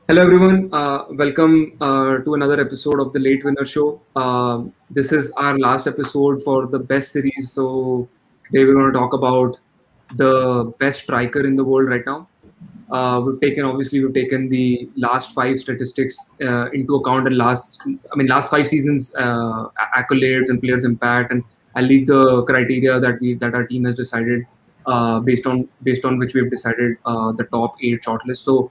Hello everyone, welcome to another episode of the Late Winner Show. This is our last episode for the best series. So today we're going to talk about the best striker in the world right now. We've taken the last five statistics into account, and last 5 seasons accolades and players' impact, and at least the criteria that our team has decided based on which we've decided the top 8 shortlist. So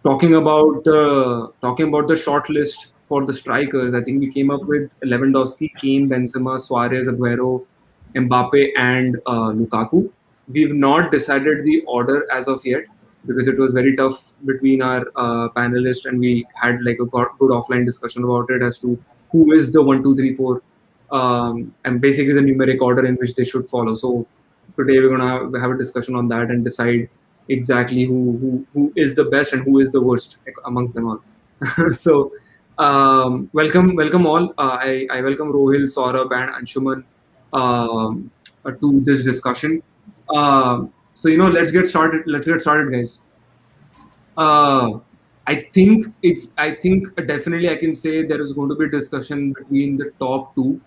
talking about the short list for the strikers, I think we came up with Lewandowski, Kane, Benzema, Suarez, Aguero, Mbappe, and Lukaku. We've not decided the order as of yet because it was very tough between our panelists, and we had like a good offline discussion about it as to who is the 1, 2, 3, 4, and basically the numeric order in which they should follow. So today we're gonna have a discussion on that and decide exactly who is the best and who is the worst amongst them all. So welcome all. I welcome Rohil, Saurabh, and Anshuman to this discussion. So let's get started. Guys. I think definitely I can say there is going to be a discussion between the top two,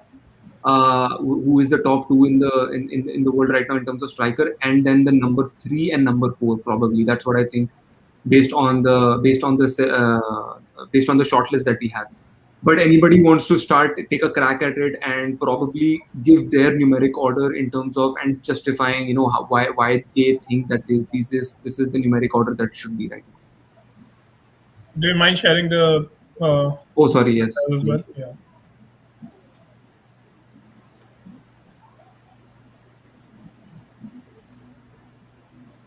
who is the top two in the world right now in terms of striker, and then the number 3 and number 4 probably. That's what I think based on the shortlist that we have. But anybody wants to take a crack at it and probably give their numeric order in terms of and justifying why they think that this is the numeric order that should be right. Do you mind sharing the? Oh, sorry. Yes. Well? Yeah.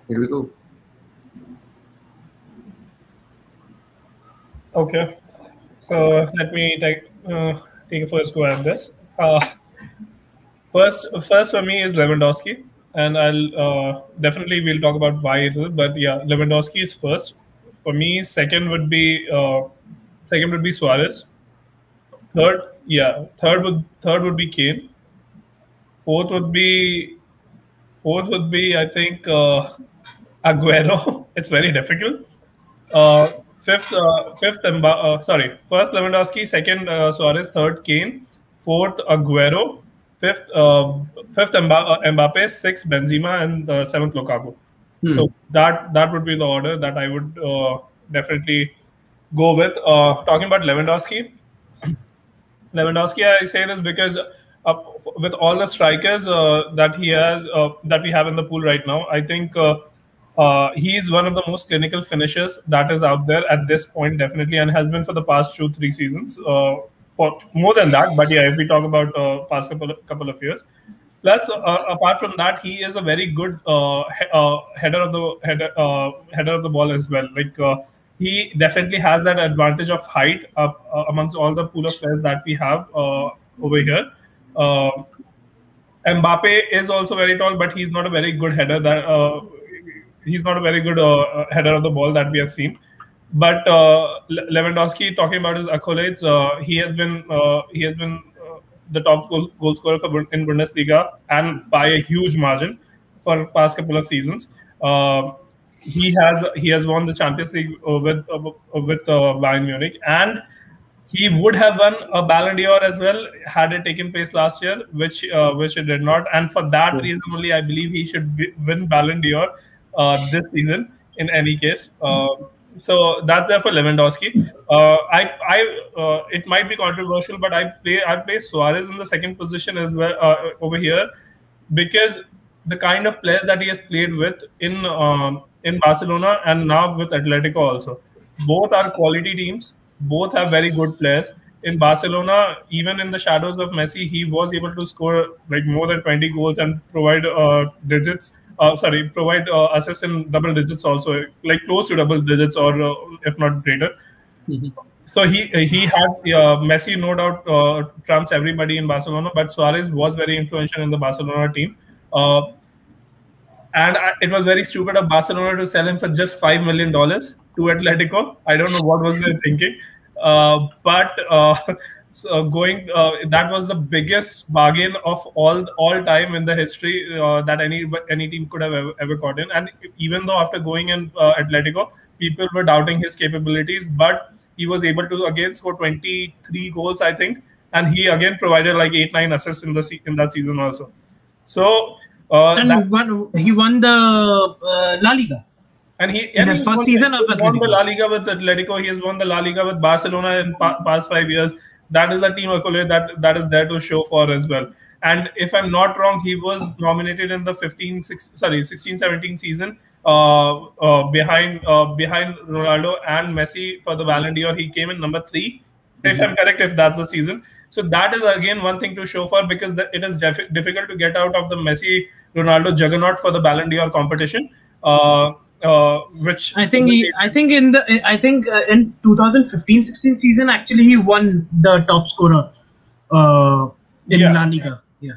Here we go. Okay, so let me take a first go at this. First for me is Lewandowski, and I'll definitely we'll talk about why it is. But yeah, Lewandowski is first for me. Second would be Suarez. Third would be Kane. Fourth would be I think Aguero. It's very difficult. First Lewandowski, second Suarez, third Kane, fourth Aguero, fifth Mbappe, sixth Benzema, and seventh Lukaku. So that would be the order that I would definitely go with. Talking about Lewandowski, I say this because with all the strikers that he has, that we have in the pool right now, I think he is one of the most clinical finishers that is out there at this point, definitely, and has been for the past 2-3 seasons. For more than that, but yeah, if we talk about past couple of years. Plus, apart from that, he is a very good header of the ball as well. Like he definitely has that advantage of height amongst all the pool of players that we have over here. Mbappe is also very tall, but he's not a very good header. He's not a very good header of the ball that we have seen. But Lewandowski, talking about his accolades, he has been the top goal scorer in Bundesliga, and by a huge margin for past couple of seasons. He has won the Champions League with Bayern Munich, and he would have won a Ballon d'Or as well had it taken place last year, which it did not. And for that reason only, I believe he should win Ballon d'Or this season in any case. So that's there for Lewandowski. It might be controversial, but I play Suarez in the second position as well over here, because the kind of players that he has played with in Barcelona and now with Atletico also, both are quality teams. Both have very good players. In Barcelona, even in the shadows of Messi, he was able to score like more than 20 goals and provide assists in double digits also, like close to double digits or if not greater. So he had Messi, no doubt, trumps everybody in Barcelona, but Suarez was very influential in the Barcelona team. And it was very stupid of Barcelona to sell him for just $5 million to Atletico. I don't know what was they thinking. But that was the biggest bargain of all time in the history that any team could have ever gotten. And even though after going in Atletico, people were doubting his capabilities, but he was able to again score 23 goals, I think, and he again provided like 8-9 assists in that season also. So he won the La Liga. And in his first season of Atletico. He won the La Liga with Atletico. He has won the La Liga with Barcelona in past 5 years. That is a team accolade that is there to show for as well. And if I'm not wrong, he was nominated in the 16-17 season behind Ronaldo and Messi for the Ballon d'Or. He came in number 3, if I'm correct, if that's the season. So that is again one thing to show for, because it is difficult to get out of the Messi-Ronaldo juggernaut for the Ballon d'Or competition. Which I think in 2015-16 season actually he won the top scorer in La Liga. Yeah,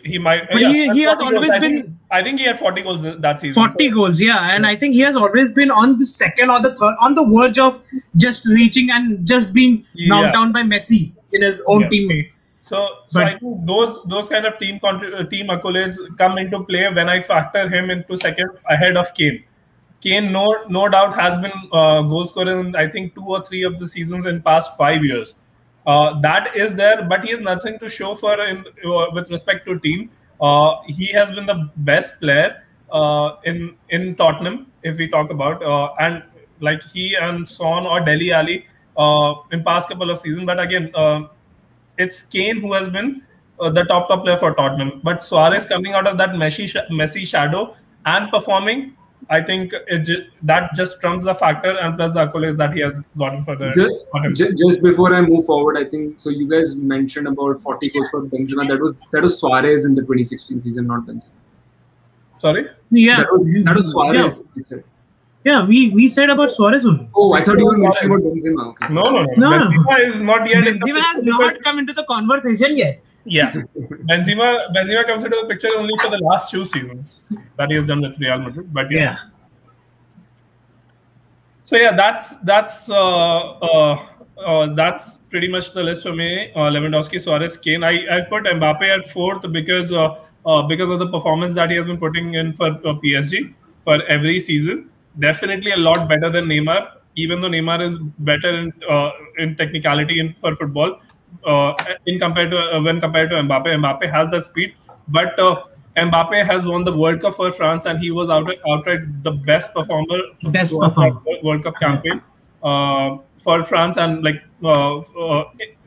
he might. But he has always been. I think he had 40 goals that season. 40 goals, yeah, and I think he has always been on the second or the third, on the verge of just reaching and just being knocked down by Messi in his own teammate. So I think those kind of team accolades come into play when I factor him into second ahead of Kane. Kane, no doubt, has been goal scorer in I think 2 or 3 of the seasons in past 5 years. That is there, but he has nothing to show for with respect to team. He has been the best player in Tottenham, if we talk about, and like he and Son or Dele Alli in past couple of seasons. But again, it's Kane who has been the top player for Tottenham. But Suarez coming out of that Messi shadow and performing, I think that just trumps the factor, and plus the accolades that he has gotten for just before I move forward, I think so. You guys mentioned about 40 goals for Benzema. That was Suarez in the 2016 season, not Benzema. Sorry. Yeah, that was Suarez. Yeah, we said about Suarez only. Oh, I thought you were mentioning about Benzema. Okay. No. Benzema is not yet. Benzema has not come into the conversation yet. Yeah, Benzema comes into the picture only for the last 2 seasons that he has done with Real Madrid. But yeah. So yeah, that's pretty much the list for me. Lewandowski, Suarez, Kane. I put Mbappe at 4th because of the performance that he has been putting in for PSG for every season. Definitely a lot better than Neymar, even though Neymar is better in technicality for football. When compared to Mbappe, Mbappe has that speed, but Mbappe has won the World Cup for France, and he was outright the best performer World Cup campaign for France. And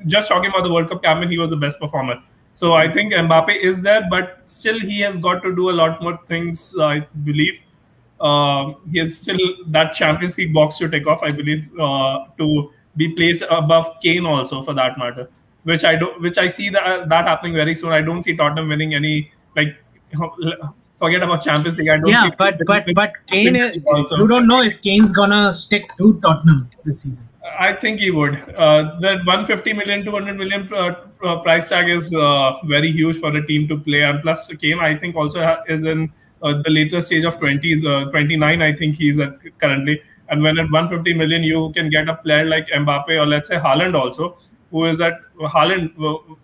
just talking about the World Cup campaign, he was the best performer. So I think Mbappe is there, but still he has got to do a lot more things. I believe he has still that Champions League box to take off, I believe, to be placed above Kane also, for that matter, which I see that happening very soon. I don't see Tottenham winning any, forget about Champions League. I don't see but Kane, you don't know if Kane's gonna stick to Tottenham this season. I think he would. The 150 million, 200 million price tag is very huge for a team to play, and plus Kane, I think, also is in the later stage of 20s, 29. I think he's currently. And when at 150 million, you can get a player like Mbappe or let's say Haaland also, who is at Haaland,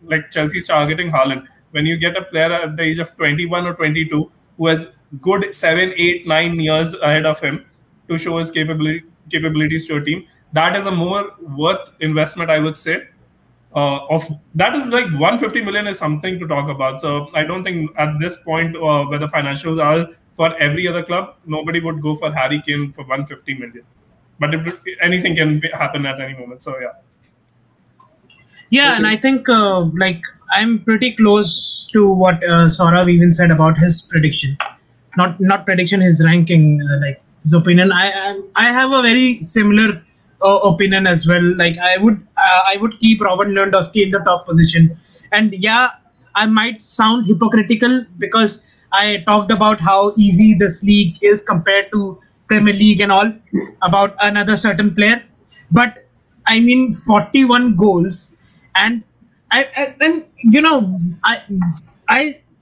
like Chelsea's targeting Haaland. When you get a player at the age of 21 or 22 who has good 7, 8, 9 years ahead of him to show his capabilities to a team, that is a more worth investment, I would say. That is like 150 million is something to talk about. So I don't think at this point where the financials are, for every other club, nobody would go for Harry Kane for 150 million. But anything can happen at any moment. So yeah. Yeah, okay. And I think I'm pretty close to what Saurav even said about his prediction. Not prediction, his ranking, his opinion. I have a very similar opinion as well. I would keep Robert Lewandowski in the top position. And yeah, I might sound hypocritical because I talked about how easy this league is compared to Premier League and all, about another certain player. But I mean, 41 goals, and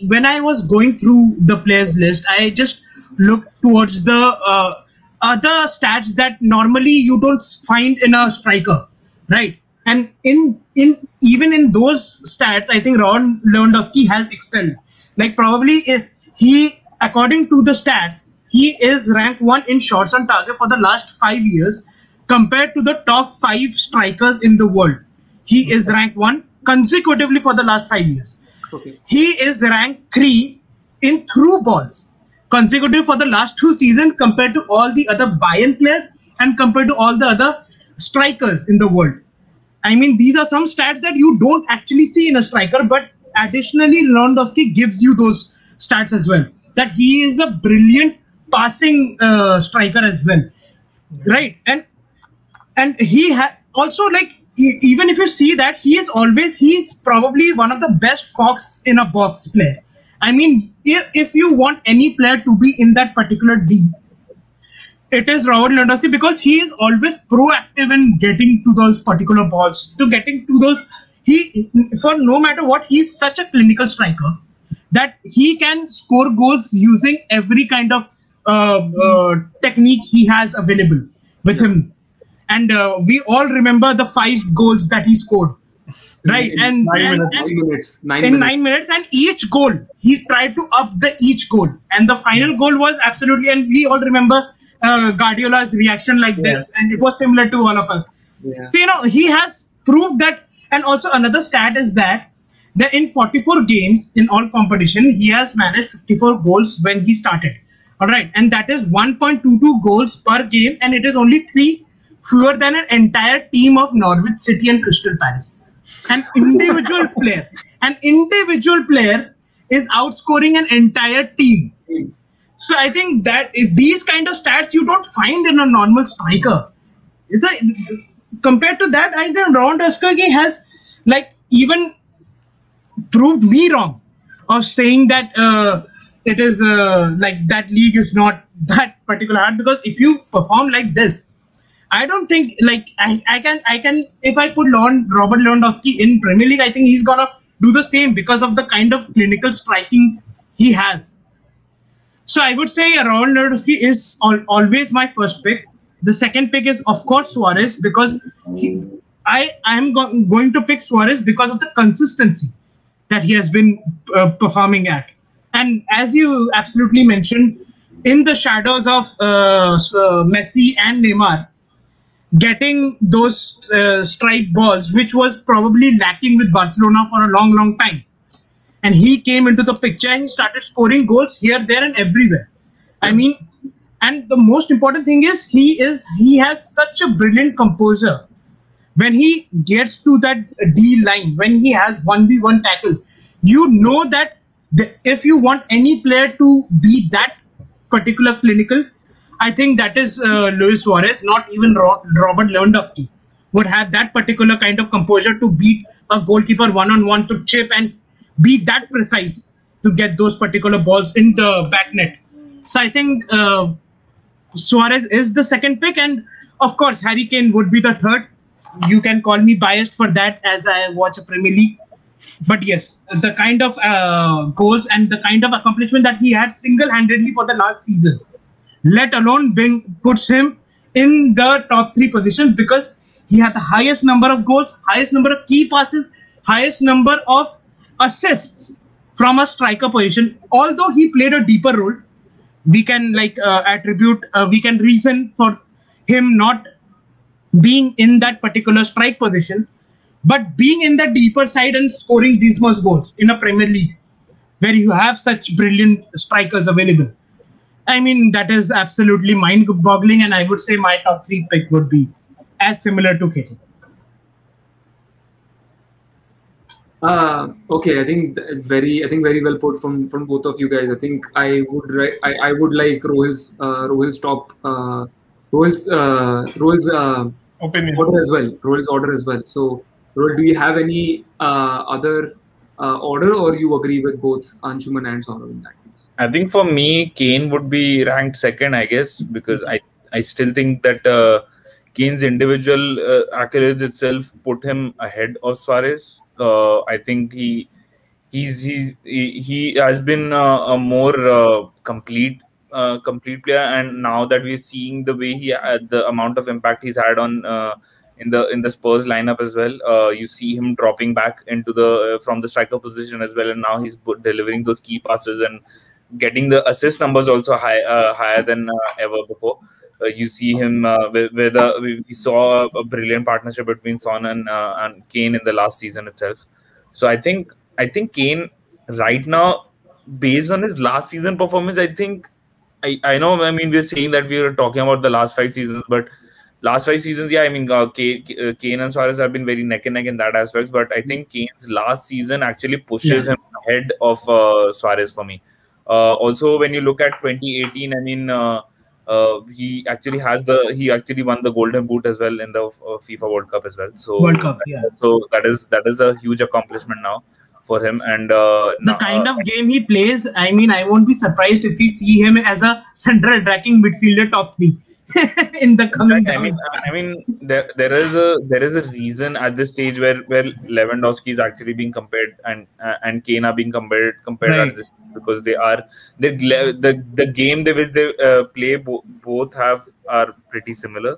when I was going through the players list, I just looked towards the other stats that normally you don't find in a striker, right? And in even in those stats, I think Robert Lewandowski has excelled. Like probably if he, according to the stats, he is ranked 1 in shots on target for the last 5 years compared to the top 5 strikers in the world. He is ranked 1 consecutively for the last 5 years. Okay. He is ranked 3 in through balls consecutive for the last 2 seasons compared to all the other Bayern players and compared to all the other strikers in the world. I mean, these are some stats that you don't actually see in a striker, but additionally, Lewandowski gives you those stats as well. That he is a brilliant passing striker as well, right? And he also, like, even if you see that, he's probably one of the best fox in a box player. I mean, if you want any player to be in that particular D, it is Robert Lewandowski, because he is always proactive in getting to those particular balls, to getting to those. For no matter what, he's such a clinical striker that he can score goals using every kind of technique he has available with him. And we all remember the 5 goals that he scored, right? In 9 minutes. 9 minutes, and each goal he tried to up each goal, and the final goal was absolutely. And we all remember Guardiola's reaction like this, and it was similar to all of us. Yeah. So he has proved that. And also another stat is that in 44 games in all competition, he has managed 54 goals when he started. All right, and that is 1.22 goals per game, and it is only 3 fewer than an entire team of Norwich City and Crystal Palace. An individual player is outscoring an entire team. So I think that if these kind of stats you don't find in a normal striker. Compared to that, I think Lewandowski has, like, even proved me wrong of saying that it is like that league is not that particular hard, because if you perform like this, I don't think, like, I can if I put Robert Lewandowski in Premier League, I think he's gonna do the same because of the kind of clinical striking he has. So I would say Robert Lewandowski is always my first pick. The second pick is, of course, Suarez, because I am going to pick Suarez because of the consistency that he has been performing at. And as you absolutely mentioned, in the shadows of Messi and Neymar, getting those strike balls, which was probably lacking with Barcelona for a long, long time. And he came into the picture and he started scoring goals here, there, and everywhere. I mean, and the most important thing is he has such a brilliant composure. When he gets to that D line, when he has 1v1 tackles, you know that if you want any player to be that particular clinical, I think that is Luis Suarez. Not even Robert Lewandowski would have that particular kind of composure to beat a goalkeeper one-on-one, to chip and be that precise to get those particular balls in the back net. So I think Suarez is the second pick, and of course Harry Kane would be the third. You can call me biased for that, as I watch a Premier League, but yes, the kind of goals and the kind of accomplishment that he had single-handedly for the last season, let alone puts him in the top 3 positions, because he had the highest number of goals, highest number of key passes, highest number of assists from a striker position. Although he played a deeper role, we can we can reason for him not being in that particular strike position, but being in the deeper side and scoring these much goals in a Premier League where you have such brilliant strikers available. I mean, that is absolutely mind-boggling, and I would say my top 3 pick would be as similar to KJ. Okay, I think very well put from both of you guys. I think I would like Rohil's top Rohil's opinion order as well. Rohil's order as well. So, Rohil, do you have any other order, or you agree with both Anshuman and Saurav in that case? I think for me, Kane would be ranked second, I guess, because I still think that Kane's individual accolades itself put him ahead of Suarez. I think he has been a more complete player, and now that we're seeing the way the amount of impact he's had on in the Spurs lineup as well. You see him dropping back into the from the striker position as well, and now he's delivering those key passes and getting the assist numbers also higher than ever before. You see him we saw a brilliant partnership between Son and Kane in the last season itself. So I think Kane right now, based on his last season performance, I think I know. I mean, we're saying that we were talking about the last 5 seasons, but last 5 seasons, yeah, I mean, Kane and Suarez have been very neck and neck in that aspect. But I think Kane's last season actually pushes him ahead of Suarez for me. Also, when you look at 2018, I mean, he actually won the Golden Boot as well in the FIFA World Cup as well. So World Cup, yeah. So that is a huge accomplishment now for him. And the kind of game he plays, I mean, I won't be surprised if we see him as a central attacking midfielder top 3 in the coming down. I mean, there is a reason at this stage where Lewandowski is actually being compared and Kane are being compared Right. at this, because the game which they play both are pretty similar.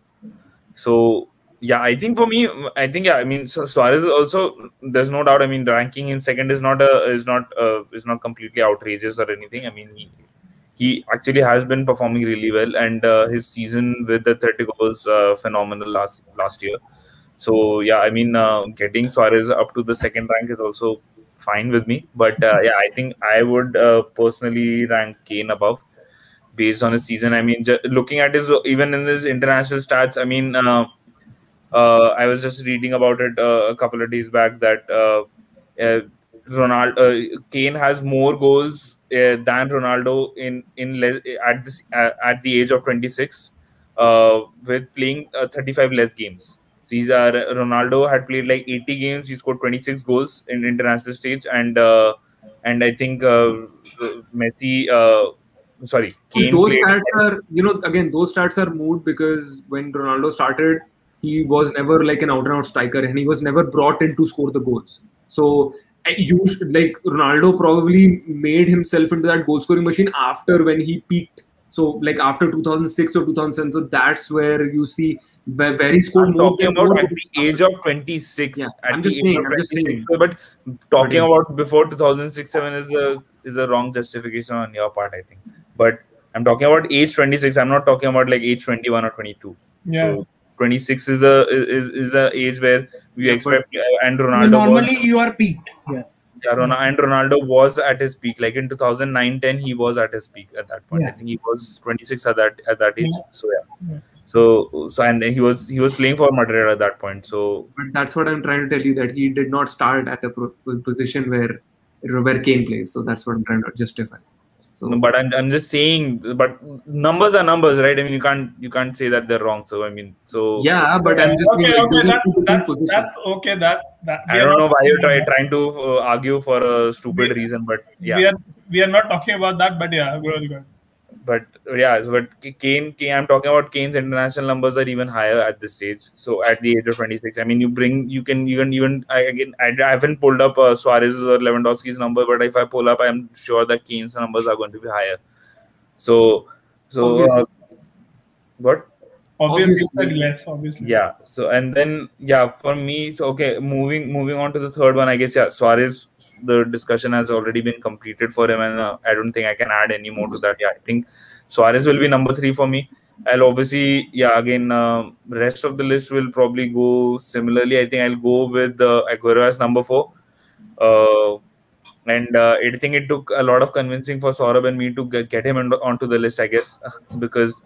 So yeah, I think for me, I mean, so Suarez also, there's no doubt. I mean, ranking him second is not completely outrageous or anything. I mean, he actually has been performing really well, and his season with the 30 goals phenomenal last year. So yeah, I mean, getting Suarez up to the second rank is also fine with me. But yeah, I think I would personally rank Kane above based on his season. I mean, looking at even in his international stats, I mean, I was just reading about it a couple of days back that Kane has more goals than Ronaldo at the age of 26, with playing 35 less games. So Ronaldo had played like 80 games. He scored 26 goals in international stage, and I think Messi. Sorry, Kane. Those stats are, again, those stats are moved because when Ronaldo started, he was never like an out-and-out striker, and he was never brought in to score the goals. So Ronaldo probably made himself into that goal-scoring machine after when he peaked. So like after 2006 or 2007, so that's where you see where he scored more. Talking about at the age of 26. Yeah, I'm just saying. But talking about before 2006-7 is a wrong justification on your part, I think. But I'm talking about age 26. I'm not talking about like age 21 or 22. Yeah. So 26 is a age where we expect, and Ronaldo normally you are peaked. Yeah. Yeah, and Ronaldo was at his peak. Like in 2009-10, he was at his peak at that point. Yeah. I think he was 26 at that age. Yeah. So yeah. So and he was playing for Madrid at that point. So, but that's what I'm trying to tell you, that he did not start at a position where Kane plays. So that's what I'm trying to justify. So, no, but I'm just saying, but numbers are numbers, right? I mean, you can't say that they're wrong. So I mean, so yeah, but I'm just saying, that's okay. That I don't know why you're trying to argue for a stupid reason, but yeah, we are not talking about that. But yeah, go ahead. But yeah, but Kane, I'm talking about Kane's international numbers are even higher at this stage. So at the age of 26, I mean, I haven't pulled up Suarez or Lewandowski's number, but if I pull up, I'm sure that Kane's numbers are going to be higher. So what? Obviously, less. Obviously. Yeah. So and then for me, so okay, moving on to the third one, I guess. Yeah, Suarez. The discussion has already been completed for him, and I don't think I can add any more to that. Yeah, I think Suarez will be number 3 for me. I'll obviously, again, rest of the list will probably go similarly. I think I'll go with Aguero as number 4. And I think it took a lot of convincing for Saurabh and me to get him onto the list, I guess, because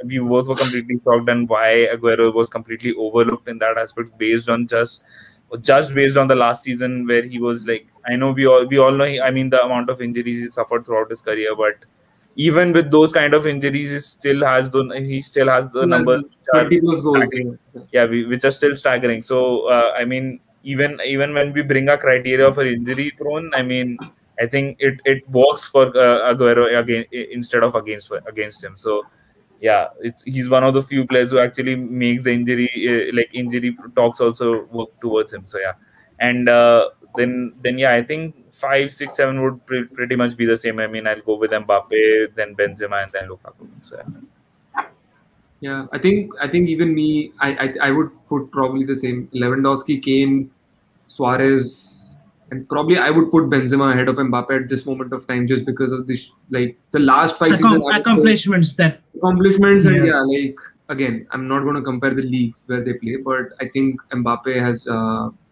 we both were completely shocked on why Aguero was completely overlooked in that aspect, based on just based on the last season, where he was like, I know we all know, I mean, the amount of injuries he suffered throughout his career, but even with those kind of injuries, he still has the numbers, 20 goals, which are still staggering. So I mean, even when we bring a criteria for injury prone, I mean, I think it works for Aguero again instead of against him. So yeah, he's one of the few players who actually makes the injury talks also work towards him. So yeah, and then yeah, I think 5, 6, 7 would pretty much be the same. I mean, I'll go with Mbappe, then Benzema, and then Lukaku. So Yeah, I think even me, I would put probably the same: Lewandowski, Kane, Suarez, and probably I would put Benzema ahead of Mbappe at this moment of time, just because of this, like the last 5 seasons accomplishments that and like again, I'm not going to compare the leagues where they play, but I think Mbappe has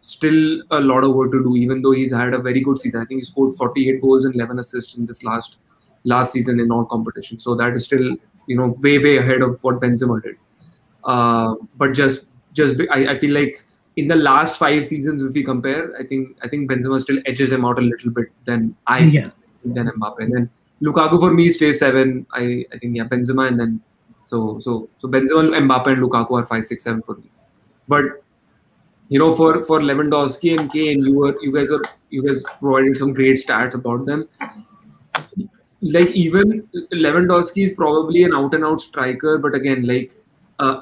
still a lot of work to do, even though he's had a very good season. I think he scored 48 goals and 11 assists in this last season in all competitions. So that is still, way ahead of what Benzema did. But I feel like in the last 5 seasons, if we compare, I think Benzema still edges him out a little bit than than Mbappe. And then Lukaku for me stays 7. I think Benzema, and then so Benzema, Mbappe, and Lukaku are 5, 6, 7 for me. But for Lewandowski and Kane, you guys provided some great stats about them. Like even Lewandowski is probably an out and out striker, but again, like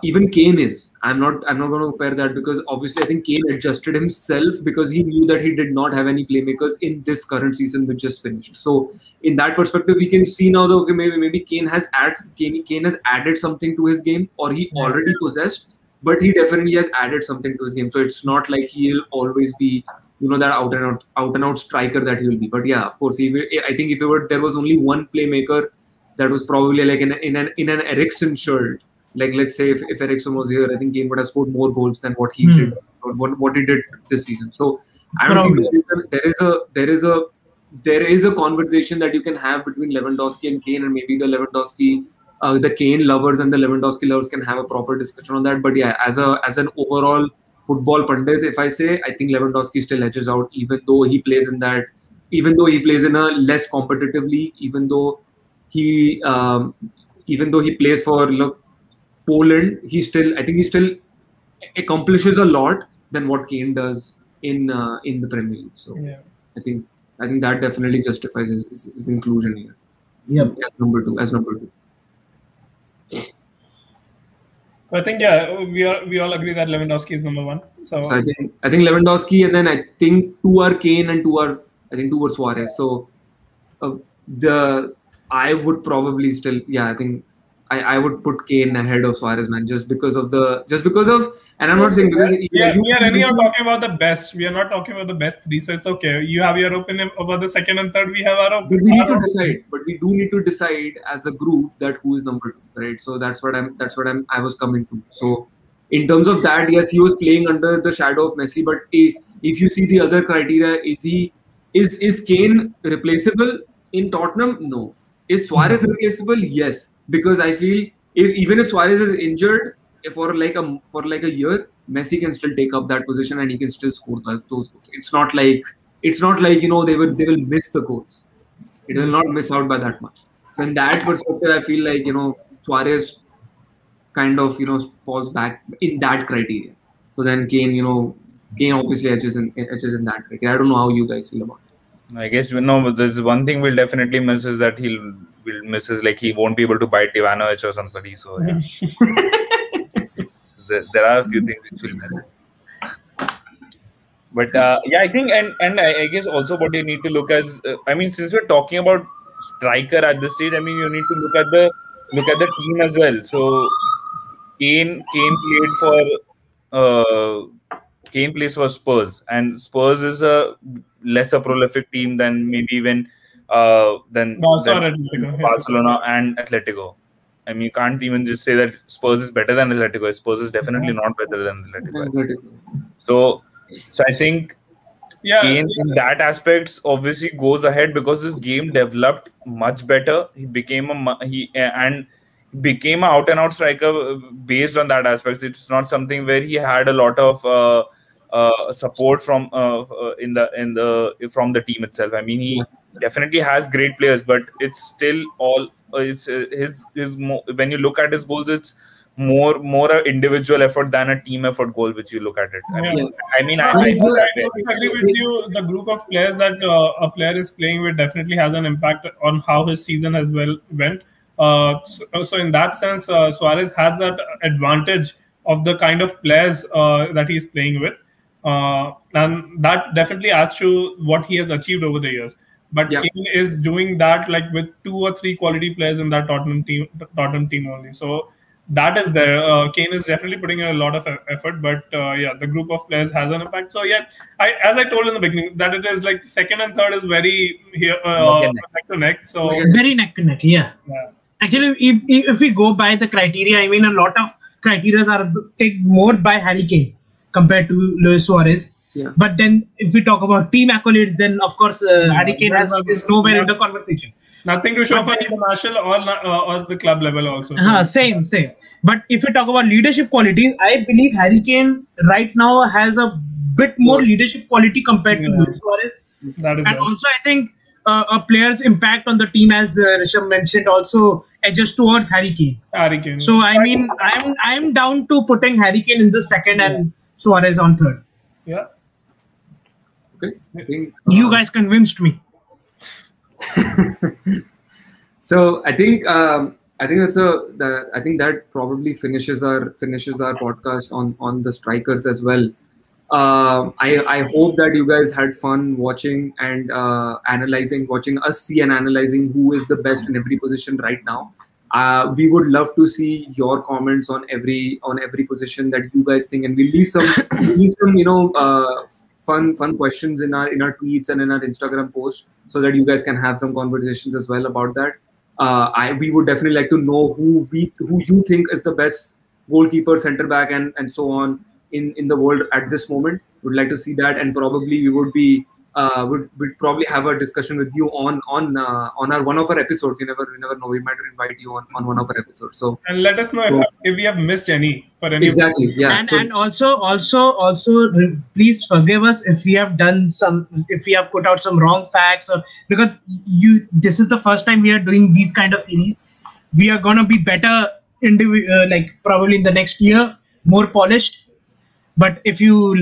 even Kane is. I'm not going to compare that, because obviously I think Kane adjusted himself because he knew that he did not have any playmakers in this current season which just finished. So in that perspective, we can see now that okay, maybe Kane has added something to his game, or he already possessed, but he definitely has added something to his game. So it's not like he'll always be that out and out striker that he will be. But yeah, of course, I think if there was only one playmaker, that was probably like in an Eriksen shirt. Like let's say if Eriksen was here, I think Kane would have scored more goals than what he did, or what he did this season. So I don't think there is a conversation that you can have between Lewandowski and Kane, and maybe the Kane lovers and the Lewandowski lovers can have a proper discussion on that. But yeah, as an overall football pundit, if I say, I think Lewandowski still edges out, even though he plays in a less competitive league, even though he plays for Poland, he still accomplishes a lot than what Kane does in the Premier League. So I think that definitely justifies his inclusion here. Yep. As number two. I think we all agree that Lewandowski is number 1. So I think Lewandowski, and then I think 2 are Kane and 2 are Suarez. So I would probably still I think I would put Kane ahead of Suarez, man, just because of, and I'm not saying because we are talking about the best. We are not talking about the best 3, so it's okay. You have your opinion about the second and third. We have our opinion. But we need to decide. But we do need to decide as a group that who is number 2, right? So that's what I was coming to. So in terms of that, yes, he was playing under the shadow of Messi. But if you see the other criteria, is Kane replaceable in Tottenham? No. Is Suarez replaceable? Yes. Because I feel even if Suarez is injured for like a year, Messi can still take up that position and he can still score those goals. It's not like they will miss the goals. It will not miss out by that much. So in that perspective, I feel like Suarez kind of falls back in that criteria. So then Kane obviously edges in that criteria. I don't know how you guys feel about it. I guess there's one thing we'll definitely miss is that we'll miss is like he won't be able to bite 𝗕𝗏𝗏 or somebody. So yeah. there are a few things which we'll miss. But I think and I guess also what you need to look as since we're talking about striker at this stage, you need to look at the team as well. So Kane plays for Spurs, and Spurs is a lesser prolific team than maybe than Barcelona and Atletico. You can't even just say that Spurs is better than Atletico. Spurs is definitely not better than Atletico. So I think Kane in that aspect obviously goes ahead because his game developed much better. He became an out and out striker based on that aspect. It's not something where he had a lot of support from the team itself. He definitely has great players, but it's still all his when you look at his goals, it's more an individual effort than a team effort goal which you look at it. I agree with you. The group of players that a player is playing with definitely has an impact on how his season as well went. So in that sense, Suarez has that advantage of the kind of players that he's playing with. And that definitely adds to what he has achieved over the years. But Kane is doing that like with 2 or 3 quality players in that Tottenham team only. So that is there. Kane is definitely putting in a lot of effort, but yeah, the group of players has an impact. So yeah, as I told in the beginning, that it is like second and third is very neck to neck. So very neck to neck. Yeah. Actually, if we go by the criteria, I mean, a lot of criteria are taken more by Harry Kane compared to Luis Suarez. Yeah. But then, if we talk about team accolades, then of course Harry Kane is nowhere in the conversation. Nothing to show for international or the club level also. So. Same. But if we talk about leadership qualities, I believe Harry Kane right now has a bit more leadership quality compared to Luis Suarez. That is and also, I think a player's impact on the team, as Rishabh mentioned, also edges towards Harry Kane. So I mean, I'm down to putting Harry Kane in the second and Suarez on third. Yeah. Okay. I think you guys convinced me. So I think that probably finishes our podcast on the strikers as well. I hope that you guys had fun watching and watching us see and analyzing who is the best in every position right now. We would love to see your comments on every position that you guys think, and we'll leave some fun questions in our tweets and in our Instagram post, so that you guys can have some conversations as well about that. We would definitely like to know who you think is the best goalkeeper, centre back, and so on in the world at this moment. Would like to see that, and probably we would be would probably have a discussion with you on our one of our episodes. You never know, we might invite you on one of our episodes. So and let us know if we have missed any for any. Exactly, yeah. And also please forgive us if we have put out some wrong facts, or because this is the first time we are doing these kind of series. We are gonna be better probably in the next year, more polished. But if you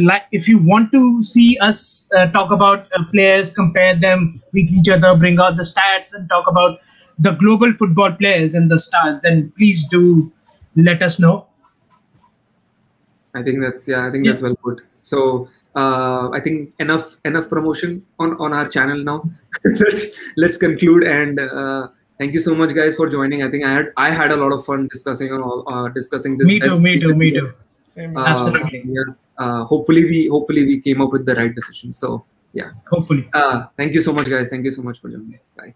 want to see us talk about players, compare them with each other, bring out the stats, and talk about the global football players and the stars, then please do let us know. I think that's well put. So I think enough promotion on our channel now. let's conclude, and thank you so much, guys, for joining. I think I had a lot of fun discussing this. Me too. Absolutely. Yeah. Hopefully we came up with the right decision. So yeah. Hopefully. Thank you so much, guys. Thank you so much for joining. Bye.